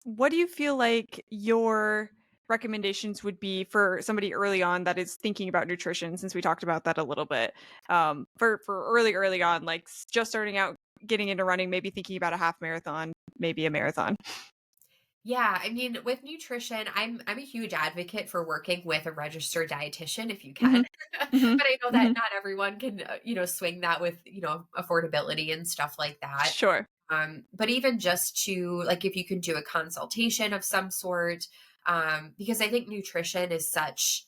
what do you feel like your recommendations would be for somebody early on that is thinking about nutrition, since we talked about that a little bit. For early on, like just starting out, getting into running, maybe thinking about a half marathon, maybe a marathon. Yeah, I mean, with nutrition, I'm a huge advocate for working with a registered dietitian if you can. Hmm. Hmm. But I know that Hmm. not everyone can, swing that with, affordability and stuff like that. Sure. But even just to like if you can do a consultation of some sort, because I think nutrition is such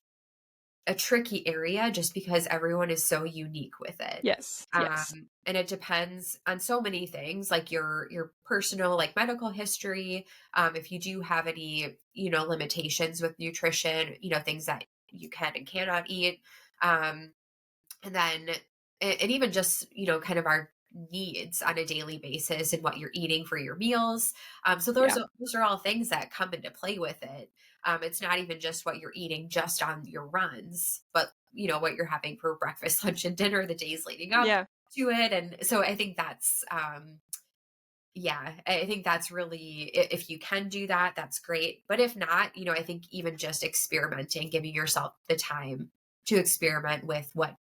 a tricky area just because everyone is so unique with it. Yes. Yes. And it depends on so many things like your personal like medical history, if you do have any limitations with nutrition, things that you can and cannot eat, um, and then and even just kind of our needs on a daily basis and what you're eating for your meals. So Yeah. those are all things that come into play with it. It's not even just what you're eating just on your runs, but what you're having for breakfast, lunch, and dinner the days leading up Yeah. to it. And so I think that's yeah, I think that's really if you can do that, that's great. But if not, I think even just experimenting, giving yourself the time to experiment with what,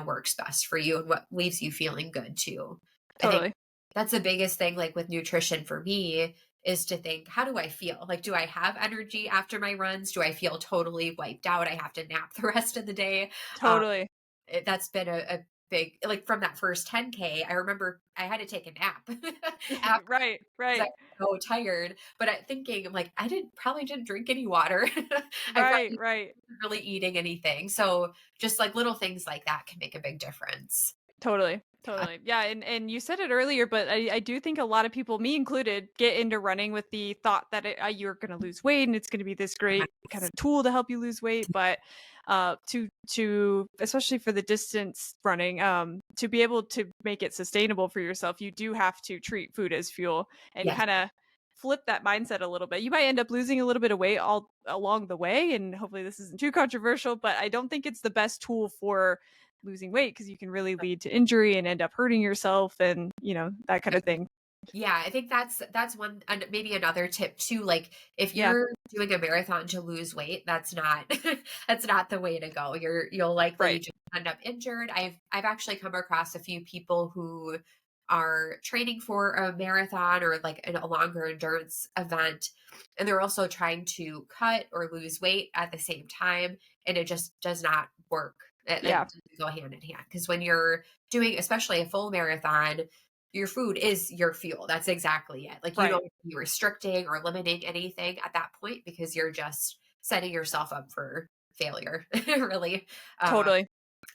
works best for you and what leaves you feeling good too. I think Totally. that's the biggest thing like with nutrition for me is to think, how do I feel? Like, do I have energy after my runs? Do I feel totally wiped out? I have to nap the rest of the day. Um, Totally. that's been a big like from that first 10K, I remember I had to take a nap after Right. because I Right. was so tired. But I thinking, I'm like, I didn't drink any water. I Right. probably Right. wasn't really eating anything. So just like little things like that can make a big difference. Totally. Yeah. Totally. Yeah, and you said it earlier, but I do think a lot of people, me included, get into running with the thought that you're going to lose weight and it's going to be this great kind Yes. of tool to help you lose weight. But to especially for the distance running, to be able to make it sustainable for yourself, you do have to treat food as fuel and Yes. kind of flip that mindset a little bit. You might end up losing a little bit of weight all along the way, and hopefully this isn't too controversial, but I don't think it's the best tool for losing weight because you can really lead to injury and end up hurting yourself and that kind of thing. Yeah, I think that's one and maybe another tip too. Like if Yeah. you're doing a marathon to lose weight, that's not that's not the way to go. You'll likely Right. just end up injured. I've actually come across a few people who are training for a marathon or like a longer endurance event, and they're also trying to cut or lose weight at the same time, and it just does not work. It Yeah. doesn't go hand in hand because when you're doing, especially a full marathon, your food is your fuel. That's exactly it. Like you Right. don't be restricting or limiting anything at that point because you're just setting yourself up for failure, really, uh, Totally.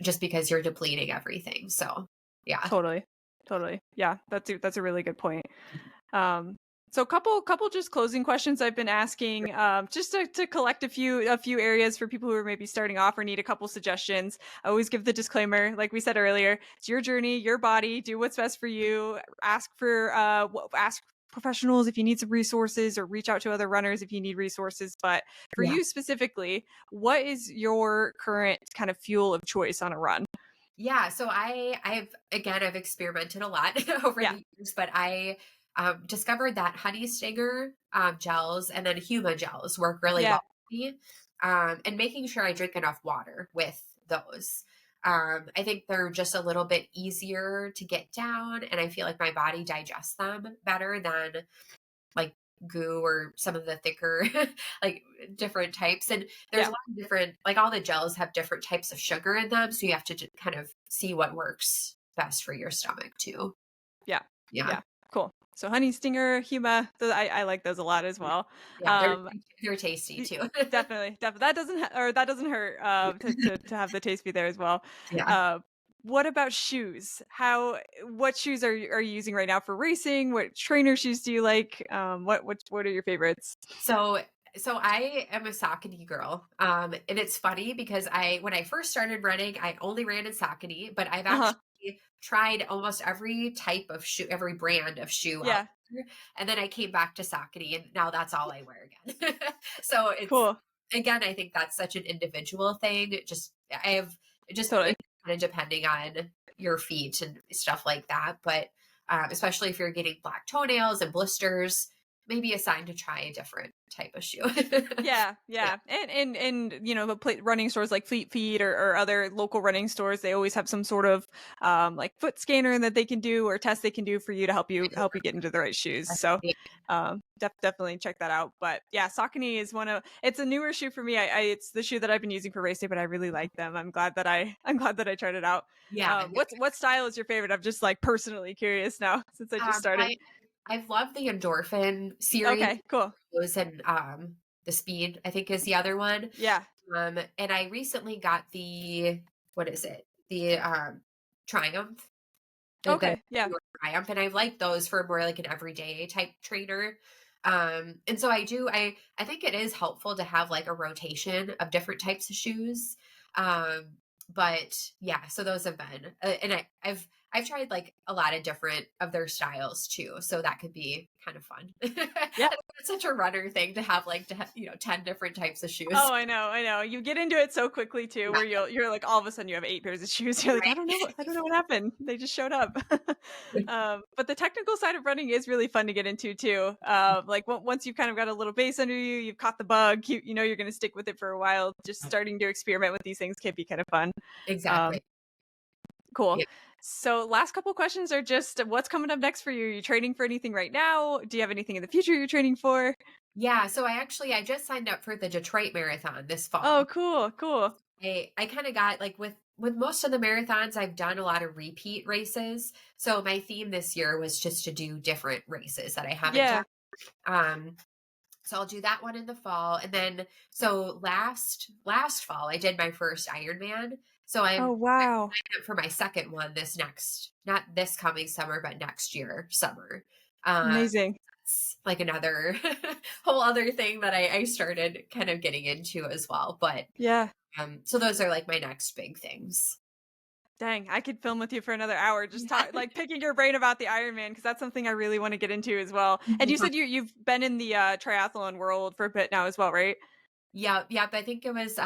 just because you're depleting everything. So, yeah. Totally. Totally. Yeah, that's a really good point. Um, so couple just closing questions I've been asking, just to collect a few areas for people who are maybe starting off or need a couple suggestions. I always give the disclaimer, like we said earlier, it's your journey, your body, do what's best for you. Ask professionals if you need some resources or reach out to other runners if you need resources. But for Yeah. you specifically, what is your current kind of fuel of choice on a run? Yeah, so I've experimented a lot over Yeah. the years, but I discovered that honey stinger gels and then Huma gels work really well Yeah. for me, and making sure I drink enough water with those. I think they're just a little bit easier to get down, and I feel like my body digests them better than like goo or some of the thicker like different types. And there's a Yeah. lot of different like all the gels have different types of sugar in them, so you have to kind of see what works best for your stomach too. Yeah. Yeah. Yeah. Cool. So honey stinger, huma, I like those a lot as well. Yeah, Um, they're tasty y- too. definitely. That doesn't or that doesn't hurt to have the taste be there as well. Yeah. Uh, what about shoes? What shoes are you using right now for racing? What trainer shoes do you like? What are your favorites? So so I am a Saucony girl. And it's funny because I when I first started running, I only ran in Saucony, but I've Uh-huh. actually tried almost every type of shoe, every brand of shoe out Yeah. there. And then I came back to Saucony and now that's all I wear again. So it's Cool. again, I think that's such an individual thing. I have just Totally. kind of depending on your feet and stuff like that. But especially if you're getting black toenails and blisters, maybe a sign to try a different type of shoe. Yeah, Yeah. yeah, the running stores like Fleet Feet or other local running stores, they always have some sort of like foot scanner that they can do or test they can do for you to help you get into the right shoes. So definitely check that out. But yeah, Saucony is it's a newer shoe for me. It's the shoe that I've been using for race day, but I really like them. I'm glad that I tried it out. Yeah. What style is your favorite? I'm just like personally curious now since I just started. I've loved the Endorphin series, Okay, cool. those and the Speed, I think is the other one. Yeah. And I recently got the what is it? The Triumph. The Okay. Yeah. Pure Triumph, and I like those for more like an everyday type trainer. And so I think it is helpful to have like a rotation of different types of shoes. Um, but yeah, so those have been, and I've tried like a lot of different of their styles too, so that could be kind of fun. Yeah. It's such a runner thing to have 10 different types of shoes. Oh, I know. You get into it so quickly too, Yeah, where you're like all of a sudden you have 8 pairs of shoes. You're like, I don't know what happened. They just showed up. right. But the technical side of running is really fun to get into too. Like once you've kind of got a little base under you, you've caught the bug. You know you're going to stick with it for a while. Just starting to experiment with these things can be kind of fun. Um, Exactly. cool. Yeah. So last couple questions are just what's coming up next for you? Are you training for anything right now? Do you have anything in the future you're training for? Yeah, so I just signed up for the Detroit Marathon this Oh, fall. cool. I kind of got like with most of the marathons I've done a lot of repeat races. So my theme this year was just to do different races that I haven't done. Yeah. Um so I'll do that one in the fall, and then so last fall I did my first Ironman. So Oh, I'm wow. signed up for my second one this next, not this coming summer, but next year summer. Um Amazing. it's like another whole other thing that I started kind of getting into as well. But Yeah. so those are like my next big things. Dang, I could film with you for another hour just talk like picking your brain about the Ironman because that's something I really want to get into as well. And you Yeah. said you've been in the triathlon world for a bit now as well, right? Yep. I think it was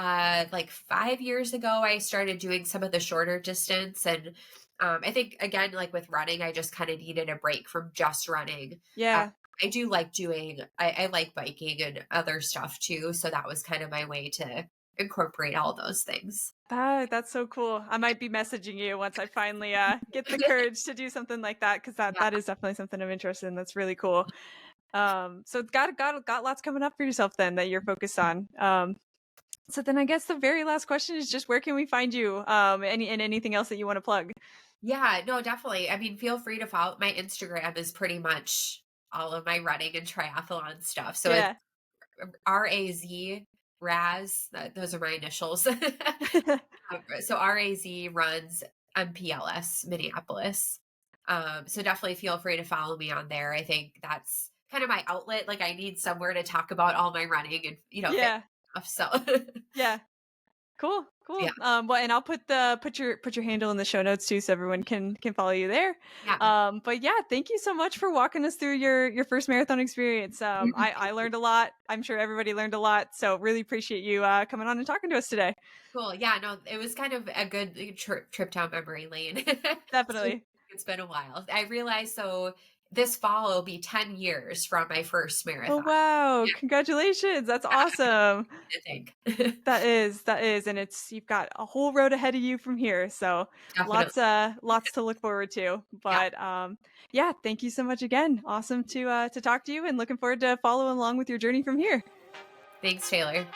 like 5 years ago I started doing some of the shorter distance, and I think again like with running I just kind of needed a break from just running. Uh, Yeah. I do like I like biking and other stuff too, so that was kind of my way to incorporate all those things. That's so cool. I might be messaging you once I finally get the courage to do something like that because that Yeah. that is definitely something I'm interested in. That's really cool. So it's got lots coming up for yourself then that you're focused on. So then I guess the very last question is just where can we find you? And anything else that you want to plug? Yeah, no, definitely. I mean, feel free to follow my Instagram is pretty much all of my running and triathlon stuff. So it's Yeah. Raz, those are my initials. So RAZ runs MPLS Minneapolis. So definitely feel free to follow me on there. I think that's kind of my outlet. Like I need somewhere to talk about all my running and fit Yeah. stuff. So Yeah. Cool, yeah, cool. Well, and I'll put your handle in the show notes too, so everyone can follow you there. yeah. But yeah, thank you so much for walking us through your first marathon experience. I learned a lot. I'm sure everybody learned a lot. So really appreciate you coming on and talking to us today. Cool. Yeah, no, it was kind of a good trip down memory lane. So Definitely. it's been a while. I realized so this fall will be 10 years from my first Oh marathon. wow! Yeah, Congratulations. That's awesome. I think. That is, and you've got a whole road ahead of you from here. So Definitely. lots to look forward to. Yeah. But yeah, thank you so much again. Awesome to talk to you, and looking forward to following along with your journey from here. Thanks, Taylor.